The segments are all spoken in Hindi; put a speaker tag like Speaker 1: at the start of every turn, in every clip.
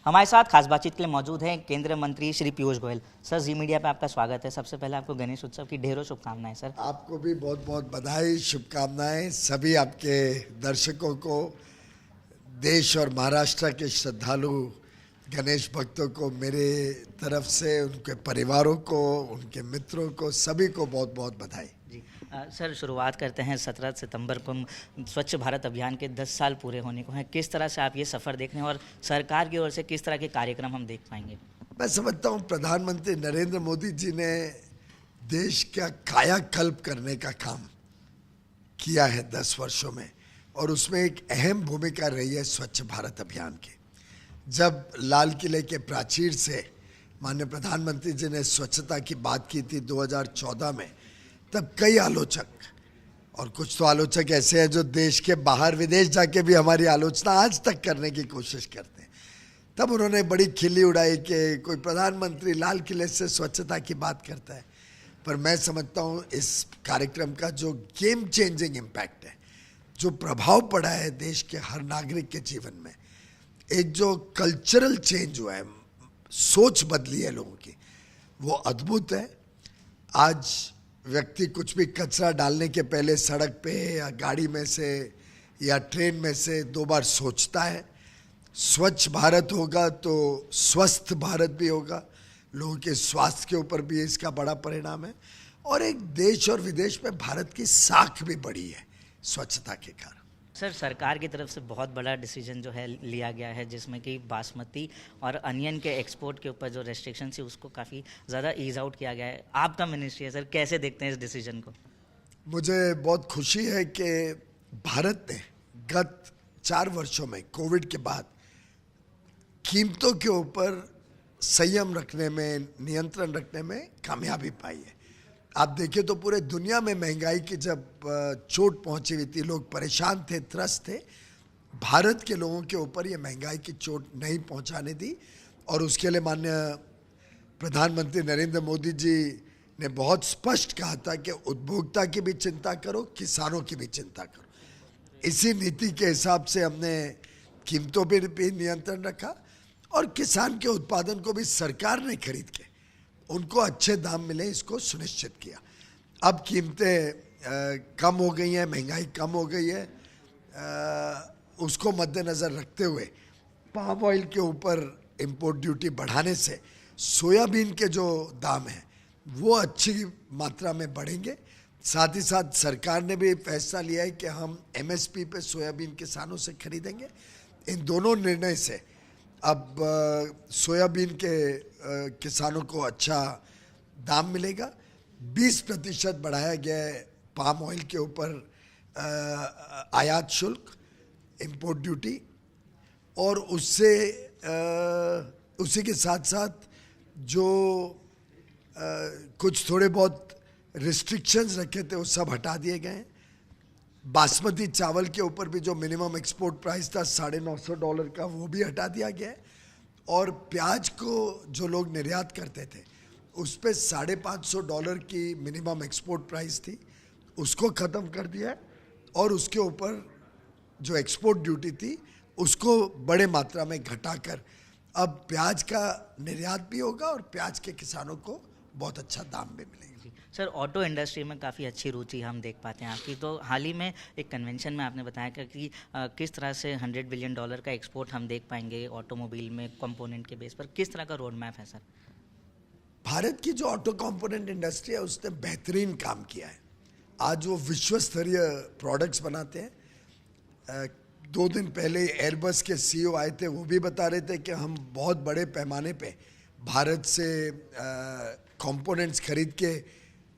Speaker 1: हमारे साथ खास बातचीत के लिए मौजूद हैं केंद्रीय मंत्री श्री पीयूष गोयल। सर, जी मीडिया पे आपका स्वागत है। सबसे पहले आपको गणेश उत्सव की ढेरों शुभकामनाएं सर।
Speaker 2: आपको भी बहुत बहुत बधाई, शुभकामनाएं। सभी आपके दर्शकों को, देश और महाराष्ट्र के श्रद्धालु गणेश भक्तों को मेरे तरफ से, उनके परिवारों को, उनके मित्रों को, सभी को बहुत बहुत बधाई।
Speaker 1: जी सर, शुरुआत करते हैं। 17 सितंबर को स्वच्छ भारत अभियान के 10 साल पूरे होने को हैं। किस तरह से आप ये सफ़र देख रहे हैं और सरकार की ओर से किस तरह के कार्यक्रम हम देख पाएंगे?
Speaker 2: मैं समझता हूँ प्रधानमंत्री नरेंद्र मोदी जी ने देश का कायाकल्प करने का काम किया है 10 वर्षों में, और उसमें एक अहम भूमिका रही है स्वच्छ भारत अभियान की। जब लाल किले के प्राचीर से माननीय प्रधानमंत्री जी ने स्वच्छता की बात की थी 2014 में, तब कई आलोचक, और कुछ तो आलोचक ऐसे हैं जो देश के बाहर विदेश जाके भी हमारी आलोचना आज तक करने की कोशिश करते हैं, तब उन्होंने बड़ी खिल्ली उड़ाई कि कोई प्रधानमंत्री लाल किले से स्वच्छता की बात करता है। पर मैं समझता हूँ इस कार्यक्रम का जो गेम चेंजिंग इम्पैक्ट है, जो प्रभाव पड़ा है देश के हर नागरिक के जीवन में, एक जो कल्चरल चेंज हुआ है, सोच बदली है लोगों की, वो अद्भुत है। आज व्यक्ति कुछ भी कचरा डालने के पहले सड़क पे या गाड़ी में से या ट्रेन में से 2 बार सोचता है। स्वच्छ भारत होगा तो स्वस्थ भारत भी होगा, लोगों के स्वास्थ्य के ऊपर भी इसका बड़ा परिणाम है, और एक देश और विदेश में भारत की साख भी बढ़ी है स्वच्छता के कारण।
Speaker 1: सर, सरकार की तरफ से बहुत बड़ा डिसीजन जो है लिया गया है, जिसमें कि बासमती और अनियन के एक्सपोर्ट के ऊपर जो रेस्ट्रिक्शन थी उसको काफ़ी ज़्यादा ईज आउट किया गया है। आपका मिनिस्ट्री है सर, कैसे देखते हैं इस डिसीजन को?
Speaker 2: मुझे बहुत खुशी है कि भारत ने गत 4 वर्षों में कोविड के बाद कीमतों के ऊपर संयम रखने में, नियंत्रण रखने में कामयाबी पाई है। आप देखिए तो पूरे दुनिया में महंगाई की जब चोट पहुंची हुई थी, लोग परेशान थे, त्रस्त थे, भारत के लोगों के ऊपर ये महंगाई की चोट नहीं पहुंचाने दी। और उसके लिए माननीय प्रधानमंत्री नरेंद्र मोदी जी ने बहुत स्पष्ट कहा था कि उपभोक्ता की भी चिंता करो, किसानों की भी चिंता करो। इसी नीति के हिसाब से हमने कीमतों पर भी नियंत्रण रखा, और किसान के उत्पादन को भी सरकार ने खरीद के उनको अच्छे दाम मिले, इसको सुनिश्चित किया। अब कीमतें कम हो गई हैं, महंगाई कम हो गई है, उसको मद्देनज़र रखते हुए पाम ऑयल के ऊपर इंपोर्ट ड्यूटी बढ़ाने से सोयाबीन के जो दाम हैं वो अच्छी मात्रा में बढ़ेंगे। साथ ही साथ सरकार ने भी फैसला लिया है कि हम MSP पे सोयाबीन किसानों से खरीदेंगे। इन दोनों निर्णय से अब सोयाबीन के किसानों को अच्छा दाम मिलेगा। 20% बढ़ाया गया है पाम ऑयल के ऊपर आयात शुल्क, इंपोर्ट ड्यूटी, और उससे उसी के साथ साथ जो कुछ थोड़े बहुत रिस्ट्रिक्शंस रखे थे वो सब हटा दिए गए हैं। बासमती चावल के ऊपर भी जो मिनिमम एक्सपोर्ट प्राइस था $950 का, वो भी हटा दिया गया है। और प्याज को जो लोग निर्यात करते थे उस पर $550 की मिनिमम एक्सपोर्ट प्राइस थी, उसको ख़त्म कर दिया है, और उसके ऊपर जो एक्सपोर्ट ड्यूटी थी उसको बड़े मात्रा में घटाकर अब प्याज का निर्यात भी होगा, और प्याज के किसानों को बहुत अच्छा दाम भी मिलेगा।
Speaker 1: सर, ऑटो इंडस्ट्री में काफ़ी अच्छी रुचि हम देख पाते हैं आपकी। तो हाल ही में एक कन्वेंशन में आपने बताया कि किस तरह से $100 बिलियन का एक्सपोर्ट हम देख पाएंगे ऑटोमोबाइल में कंपोनेंट के बेस पर। किस तरह का रोड मैप है सर?
Speaker 2: भारत की जो ऑटो कंपोनेंट इंडस्ट्री है उसने बेहतरीन काम किया है। आज वो विश्व स्तरीय प्रोडक्ट्स बनाते हैं। 2 दिन पहले एयरबस के CEO आए थे, वो भी बता रहे थे कि हम बहुत बड़े पैमाने पे भारत से कंपोनेंट्स खरीद के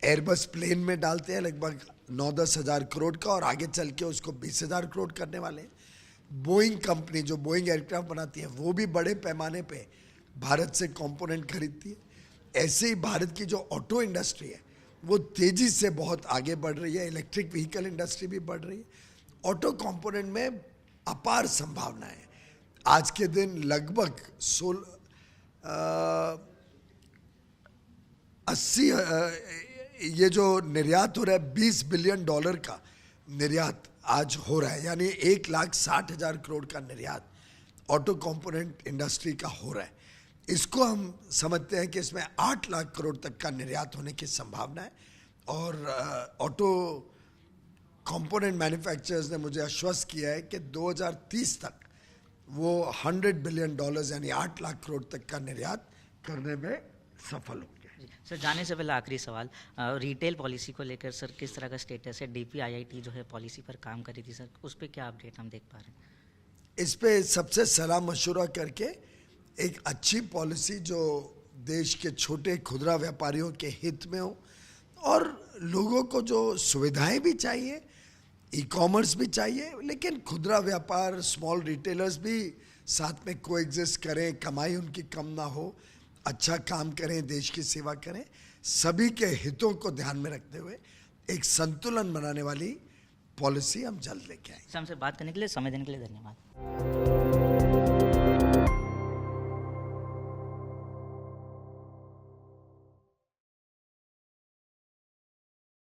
Speaker 2: एयरबस प्लेन में डालते हैं, लगभग 9-10 हज़ार करोड़ का, और आगे चल के उसको 20,000 करोड़ करने वाले हैं। बोइंग कंपनी जो बोइंग एयरक्राफ्ट बनाती है वो भी बड़े पैमाने पे भारत से कंपोनेंट खरीदती है। ऐसे ही भारत की जो ऑटो इंडस्ट्री है वो तेज़ी से बहुत आगे बढ़ रही है। इलेक्ट्रिक व्हीकल इंडस्ट्री भी बढ़ रही है। ऑटो कंपोनेंट में अपार संभावना है। आज के दिन लगभग 80 ये जो निर्यात हो रहा है $20 बिलियन का निर्यात आज हो रहा है, यानी 1,60,000 करोड़ का निर्यात ऑटो कंपोनेंट इंडस्ट्री का हो रहा है, इसको हम समझते हैं कि इसमें 8 लाख करोड़ तक का निर्यात होने की संभावना है। और ऑटो कंपोनेंट मैन्युफैक्चरर्स ने मुझे आश्वस्त किया है कि 2030 तक वो $100 बिलियन यानी 8 लाख करोड़ तक का निर्यात करने में सफल होंगे।
Speaker 1: जी, सर जाने से पहले आखिरी सवाल, रिटेल पॉलिसी को लेकर सर किस तरह का स्टेटस है? DPIIT जो है पॉलिसी पर काम कर रही थी सर, उस पर क्या अपडेट हम देख पा रहे हैं?
Speaker 2: इस पे सबसे सलाह मशवरा करके एक अच्छी पॉलिसी जो देश के छोटे खुदरा व्यापारियों के हित में हो और लोगों को जो सुविधाएं भी चाहिए, ई-कॉमर्स भी चाहिए, लेकिन खुदरा व्यापार, स्मॉल रिटेलर्स भी साथ में कोएग्जिस्ट करें, कमाई उनकी कम ना हो, अच्छा काम करें, देश की सेवा करें, सभी के हितों को ध्यान में रखते हुए एक संतुलन बनाने वाली पॉलिसी हम जल्द लेके आएंगे।
Speaker 1: सर हमसे बात करने के लिए, समय देने के लिए धन्यवाद।